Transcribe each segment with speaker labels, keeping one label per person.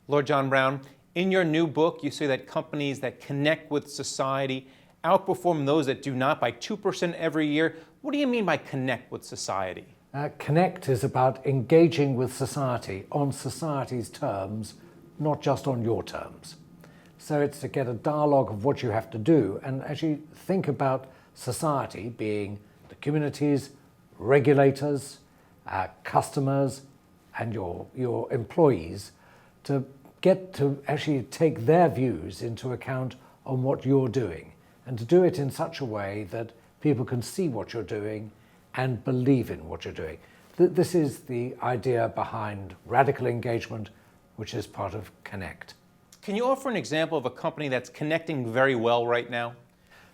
Speaker 1: Lord John Browne, in your new book, you say that companies that connect with society outperform those that do not by 2% every year. What do you mean by connect with society?
Speaker 2: Connect is about engaging with society on society's terms, not just on your terms. So it's to get a dialogue of what you have to do, and actually think about society being the communities, regulators, customers, and your employees, to get to actually take their views into account on what you're doing, and to do it in such a way that people can see what you're doing and believe in what you're doing. This is the idea behind radical engagement, which is part of Connect.
Speaker 1: Can you offer an example of a company that's connecting very well right now?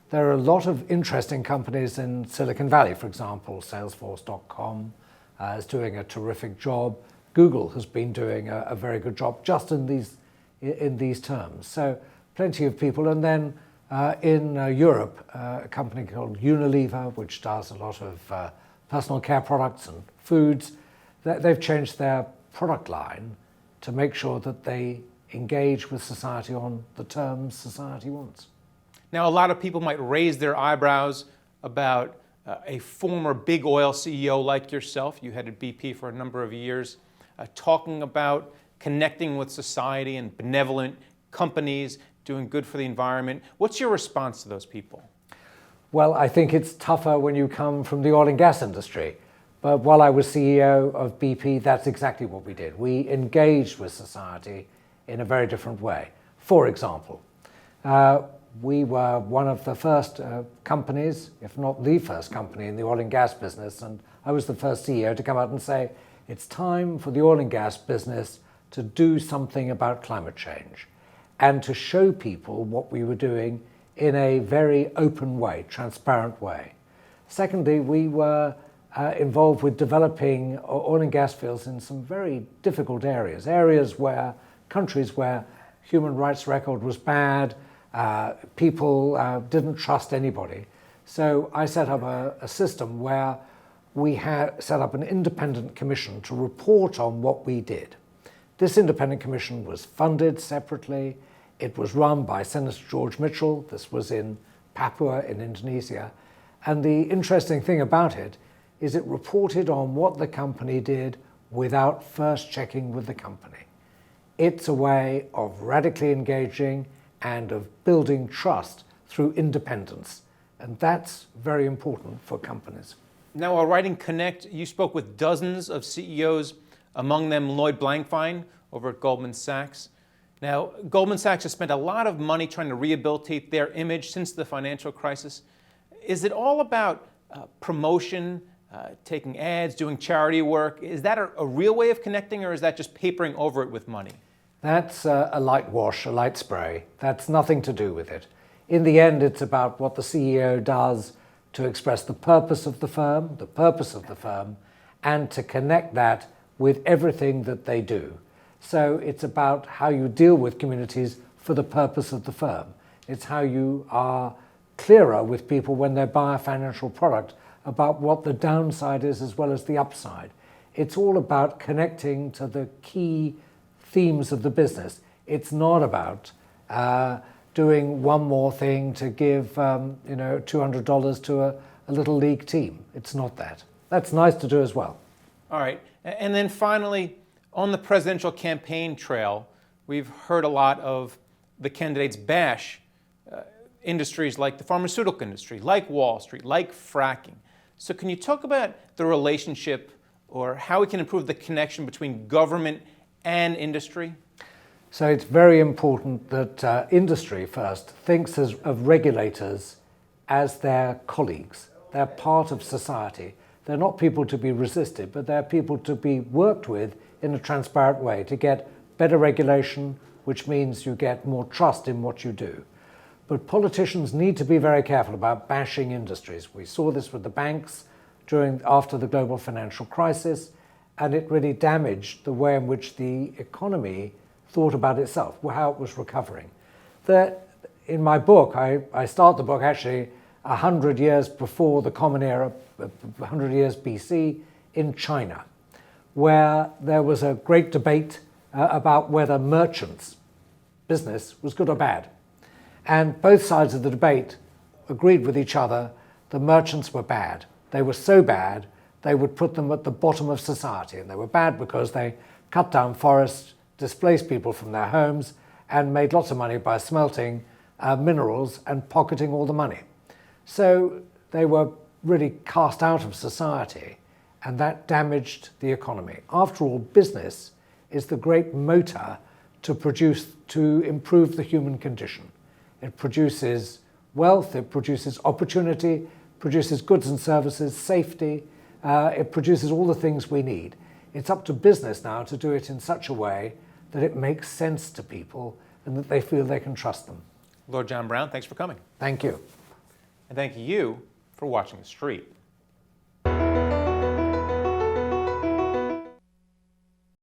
Speaker 2: There are a lot of interesting companies in Silicon Valley. For example, Salesforce.com is doing a terrific job. Google has been doing a very good job just in these terms. So plenty of people. And then in Europe, a company called Unilever, which does a lot of personal care products and foods, they've changed their product line to make sure that they engage with society on the terms society wants.
Speaker 1: Now, a lot of people might raise their eyebrows about a former big oil CEO like yourself. You headed BP for a number of years, talking about connecting with society and benevolent companies doing good for the environment. What's your response to those people?
Speaker 2: Well, I think it's tougher when you come from the oil and gas industry. But while I was CEO of BP, that's exactly what we did. We engaged with society in a very different way. For example, we were one of the first companies, if not the first company in the oil and gas business, and I was the first CEO to come out and say, it's time for the oil and gas business to do something about climate change and to show people what we were doing in a very open way, transparent way. Secondly, we were involved with developing oil and gas fields in some very difficult areas where countries where human rights record was bad, people didn't trust anybody. So I set up a system where we had set up an independent commission to report on what we did. This independent commission was funded separately. It was run by Senator George Mitchell. This was in Papua in Indonesia. And the interesting thing about it is it reported on what the company did without first checking with the company. It's a way of radically engaging and of building trust through independence. And that's very important for companies.
Speaker 1: Now, while writing Connect, you spoke with dozens of CEOs, among them Lord Browne over at Goldman Sachs. Now, Goldman Sachs has spent a lot of money trying to rehabilitate their image since the financial crisis. Is it all about promotion, taking ads, doing charity work? Is that a real way of connecting, or is that just papering over it with money?
Speaker 2: That's a light wash, a light spray. That's nothing to do with it. In the end, it's about what the CEO does to express the purpose of the firm, and to connect that with everything that they do. So it's about how you deal with communities for the purpose of the firm. It's how you are clearer with people when they buy a financial product about what the downside is as well as the upside. It's all about connecting to the key themes of the business. It's not about doing one more thing to give $200 to a little league team. It's not that. That's nice to do as well.
Speaker 1: All right. And then finally, on the presidential campaign trail, we've heard a lot of the candidates bash industries like the pharmaceutical industry, like Wall Street, like fracking. So can you talk about the relationship or how we can improve the connection between government and industry?
Speaker 2: So it's very important that industry first thinks of regulators as their colleagues. They're part of society. They're not people to be resisted, but they're people to be worked with in a transparent way to get better regulation, which means you get more trust in what you do. But politicians need to be very careful about bashing industries. We saw this with the banks after the global financial crisis, and it really damaged the way in which the economy thought about itself, how it was recovering. In my book, I start the book actually 100 years before the Common Era, 100 years BC, in China, where there was a great debate about whether merchants, business, was good or bad. And both sides of the debate agreed with each other the merchants were bad. They were so bad, they would put them at the bottom of society. And they were bad because they cut down forests, displaced people from their homes, and made lots of money by smelting minerals and pocketing all the money. So they were really cast out of society, and that damaged the economy. After all, business is the great motor to improve the human condition. It produces wealth, it produces opportunity, produces goods and services, safety, it produces all the things we need. It's up to business now to do it in such a way that it makes sense to people and that they feel they can trust them.
Speaker 1: Lord John Browne, thanks for coming.
Speaker 2: Thank you.
Speaker 1: And thank you for watching The Street.